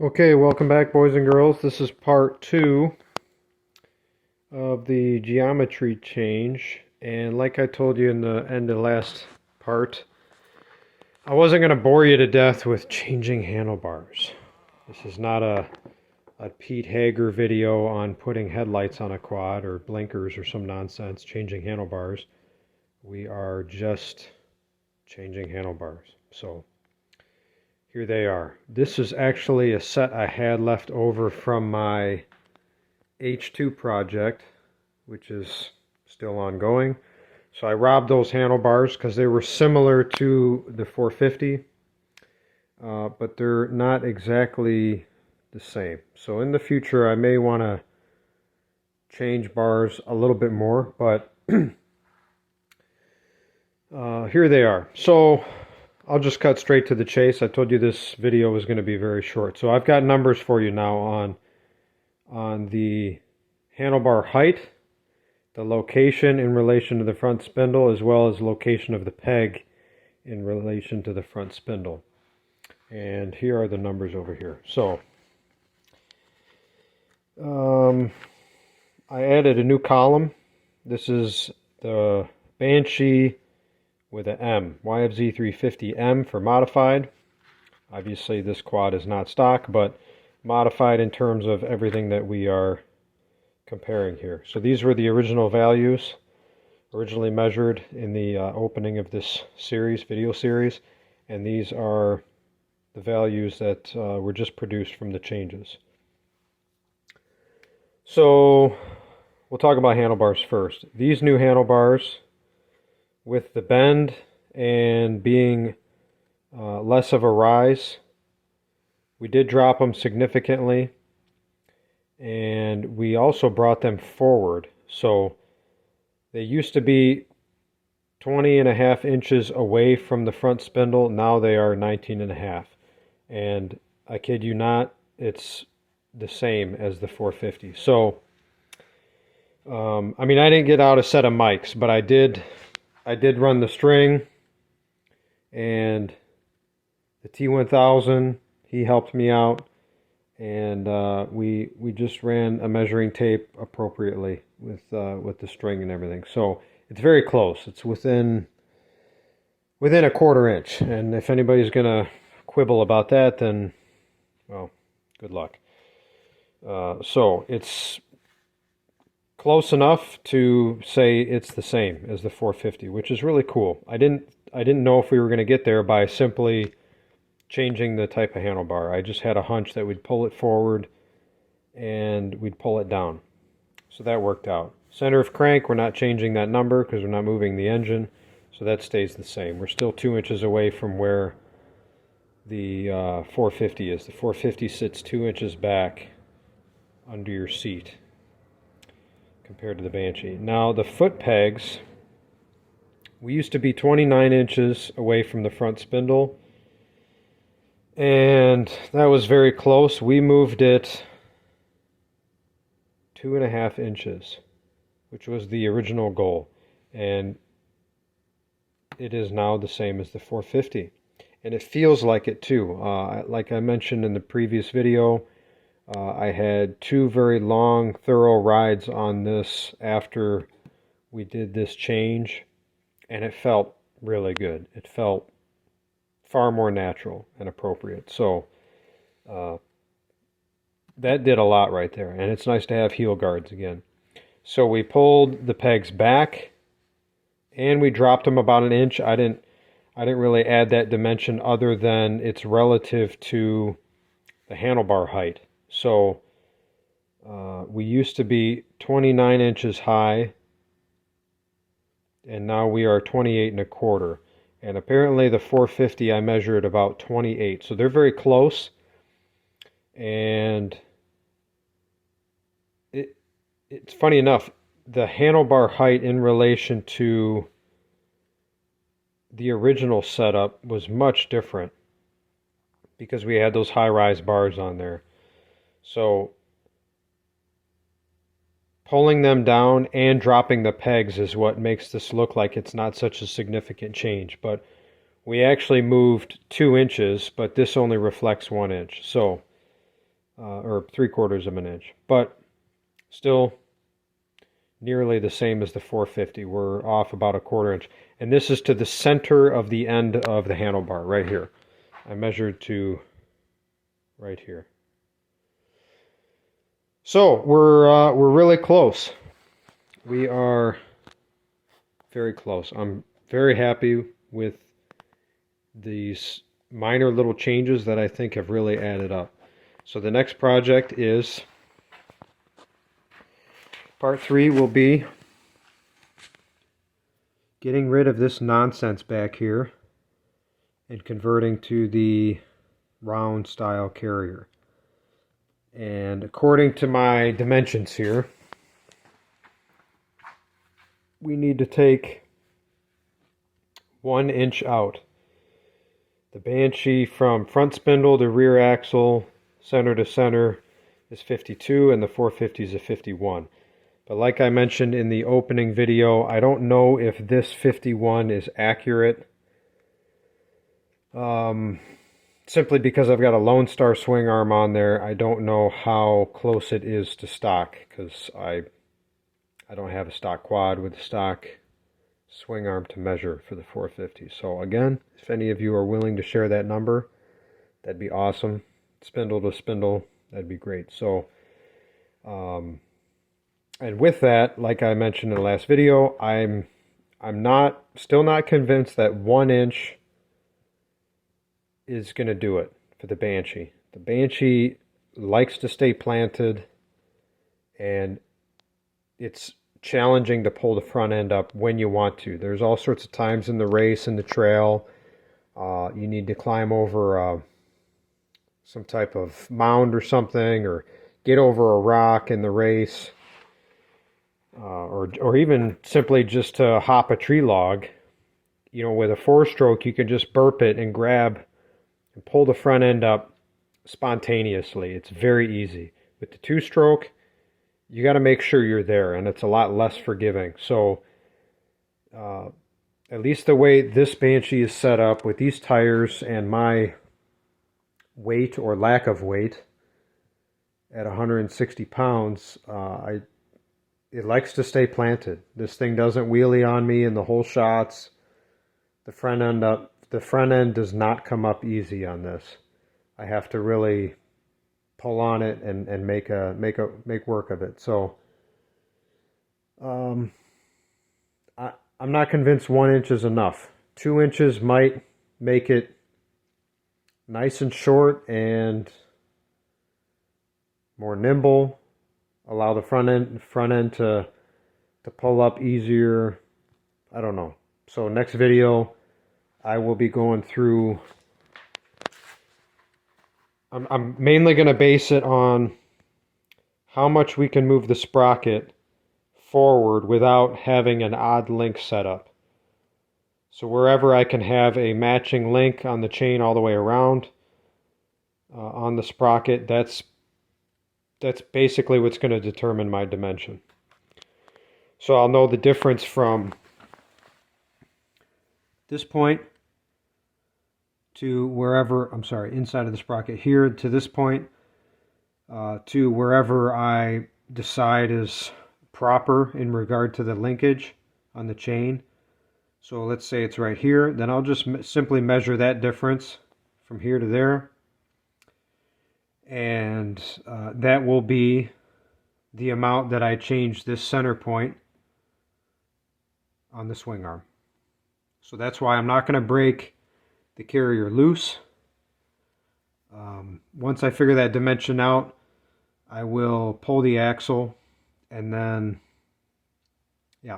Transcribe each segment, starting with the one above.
Okay, welcome back, boys and girls. This is part two of the geometry change. And like I told you in the end of the last part, I wasn't going to bore you to death with changing handlebars. This is not a Pete Hager video on putting headlights on a quad or blinkers or some nonsense, changing handlebars. We are just changing handlebars. So here they are. This is actually a set I had left over from my H2 project, which is still ongoing. So I robbed those handlebars because they were similar to the 450, but they're not exactly the same. So in the future I may want to change bars a little bit more, but here they are. So I'll just cut straight to the chase. I told you this video was going to be very short. So I've got numbers for you now on the handlebar height, the location in relation to the front spindle, as well as location of the peg in relation to the front spindle. And here are the numbers over here. So I added a new column. This is the Banshee with an M, YFZ350M for modified. Obviously this quad is not stock, but modified in terms of everything that we are comparing here. So these were the original values, originally measured in the opening of this series, video series, and these are the values that were just produced from the changes. So we'll talk about handlebars first. These new handlebars, with the bend and being less of a rise, we did drop them significantly, and we also brought them forward. So they used to be 20.5 inches away from the front spindle. Now they are 19.5, and I kid you not, it's the same as the 450. So I mean, I didn't get out a set of mics, but I did run the string, and the T1000, he helped me out, and we just ran a measuring tape appropriately with the string and everything. So it's very close. It's within a 1/4 inch, and if anybody's gonna quibble about that, then well, good luck. So it's close enough to say it's the same as the 450, which is really cool. I didn't know if we were going to get there by simply changing the type of handlebar. I just had a hunch that we'd pull it forward and we'd pull it down. So that worked out. Center of crank, we're not changing that number because we're not moving the engine, so that stays the same. We're still 2 inches away from where the 450 is. The 450 sits 2 inches back under your seat compared to the Banshee. Now the foot pegs, we used to be 29 inches away from the front spindle, and that was very close. We moved it 2.5 inches, which was the original goal, and it is now the same as the 450, and it feels like it too. Like I mentioned in the previous video, I had 2 very long, thorough rides on this after we did this change, and it felt really good. It felt far more natural and appropriate. So that did a lot right there, and it's nice to have heel guards again. So we pulled the pegs back, and we dropped them about 1 inch. I didn't really add that dimension other than it's relative to the handlebar height. So we used to be 29 inches high, and now we are 28.25. And apparently the 450 I measured about 28. So they're very close, and it's funny enough, the handlebar height in relation to the original setup was much different because we had those high-rise bars on there. So pulling them down and dropping the pegs is what makes this look like it's not such a significant change. But we actually moved 2 inches, but this only reflects 1 inch. So or 3/4 of an inch, but still nearly the same as the 450. We're off about 1/4 inch. And this is to the center of the end of the handlebar, right here. I measured to right here. So we're really close. We are very close. I'm very happy with these minor little changes that I think have really added up. So the next project is part 3 will be getting rid of this nonsense back here and converting to the round style carrier. And according to my dimensions here, we need to take 1 inch out. The Banshee from front spindle to rear axle, center to center, is 52, and the 450 is a 51. But like I mentioned in the opening video, I don't know if this 51 is accurate. Simply because I've got a Lone Star swing arm on there, I don't know how close it is to stock, because I don't have a stock quad with a stock swing arm to measure for the 450. So again, if any of you are willing to share that number, that'd be awesome. Spindle to spindle, that'd be great. So, and with that, like I mentioned in the last video, I'm still not convinced that 1 inch is going to do it for the Banshee. The Banshee likes to stay planted, and it's challenging to pull the front end up when you want to. There's all sorts of times in the race and the trail you need to climb over some type of mound or something, or get over a rock in the race, or even simply just to hop a tree log. You know, with a 4-stroke, you can just burp it and grab and pull the front end up spontaneously. It's very easy. With the 2-stroke, you got to make sure you're there, and it's a lot less forgiving. So at least the way this Banshee is set up with these tires and my weight or lack of weight at 160 pounds, it likes to stay planted. This thing doesn't wheelie on me in the whole shots. The front end does not come up easy on this. I have to really pull on it and make work of it. So I'm not convinced 1 inch is enough. 2 inches might make it nice and short and more nimble. Allow the front end to pull up easier. I don't know. So next video, I will be going through. I'm mainly going to base it on how much we can move the sprocket forward without having an odd link set up. So wherever I can have a matching link on the chain all the way around on the sprocket, that's basically what's going to determine my dimension. So I'll know the difference from this point to wherever, inside of the sprocket here to this point, to wherever I decide is proper in regard to the linkage on the chain. So let's say it's right here, then I'll just simply measure that difference from here to there, and that will be the amount that I change this center point on the swing arm. So that's why I'm not going to break the carrier loose. Once I figure that dimension out, I will pull the axle, and then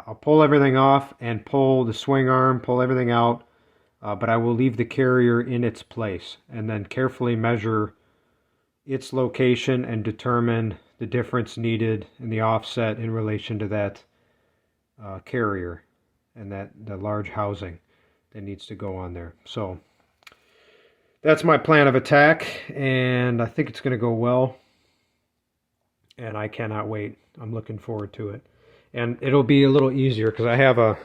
I'll pull everything off and pull the swing arm, pull everything out, but I will leave the carrier in its place and then carefully measure its location and determine the difference needed in the offset in relation to that carrier and the large housing that needs to go on there. So that's my plan of attack, and I think it's going to go well, and I cannot wait. I'm looking forward to it, and it'll be a little easier because I have a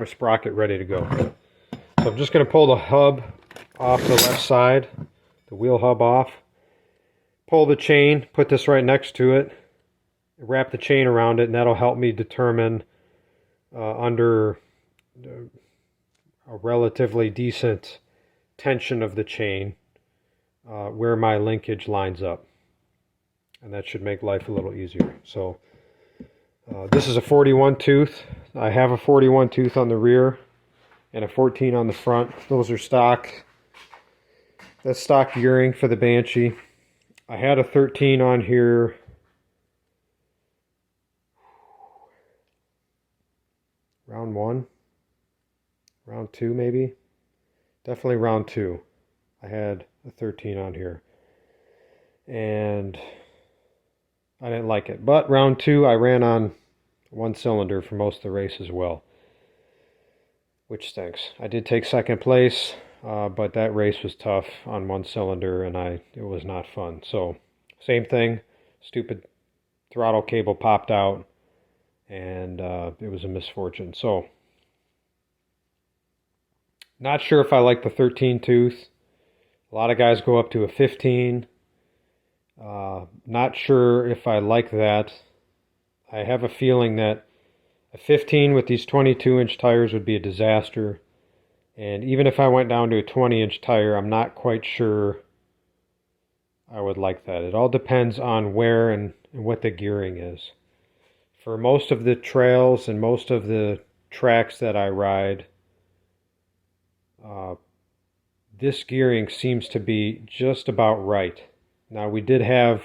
sprocket ready to go. So I'm just going to pull the hub off the left side, the wheel hub off, pull the chain, put this right next to it, wrap the chain around it, and that'll help me determine under a relatively decent tension of the chain where my linkage lines up. And that should make life a little easier. So this is a 41 tooth. I have a 41 tooth on the rear and a 14 on the front. Those are stock. That's stock gearing for the Banshee. I had a 13 on here round 1, round 2 maybe. Definitely round 2. I had a 13 on here. And I didn't like it. But round 2 I ran on 1 cylinder for most of the race as well, which stinks. I did take second place, but that race was tough on 1 cylinder, and it was not fun. So same thing, stupid throttle cable popped out, and it was a misfortune. So not sure if I like the 13 tooth. A lot of guys go up to a 15. Not sure if I like that. I have a feeling that a 15 with these 22-inch tires would be a disaster. And even if I went down to a 20-inch tire, I'm not quite sure I would like that. It all depends on where and what the gearing is. For most of the trails and most of the tracks that I ride, this gearing seems to be just about right. Now we did have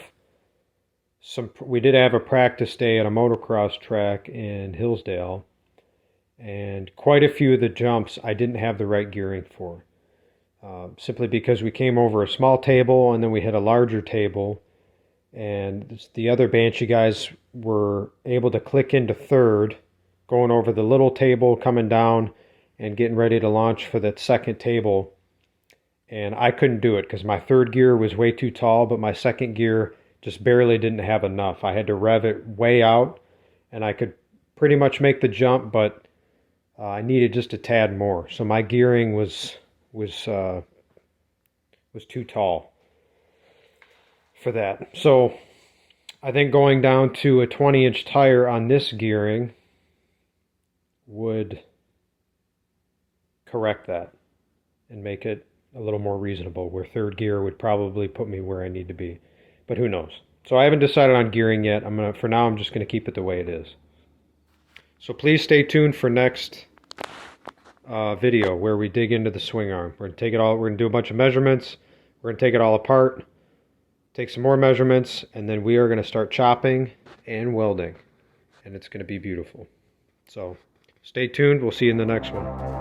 a practice day at a motocross track in Hillsdale, and quite a few of the jumps I didn't have the right gearing for. Simply because we came over a small table and then we hit a larger table, and the other Banshee guys were able to click into third, going over the little table, coming down, and getting ready to launch for that second table. And I couldn't do it because my third gear was way too tall, but my second gear just barely didn't have enough. I had to rev it way out, and I could pretty much make the jump, but I needed just a tad more. So my gearing was too tall for that. So I think going down to a 20-inch tire on this gearing would correct that and make it a little more reasonable, where third gear would probably put me where I need to be. But who knows? So I haven't decided on gearing yet. For now, I'm just going to keep it the way it is. So please stay tuned for next video where we dig into the swing arm. We're going to take it all. We're going to do a bunch of measurements. We're going to take it all apart, take some more measurements, and then we are going to start chopping and welding. And it's going to be beautiful. So stay tuned. We'll see you in the next one.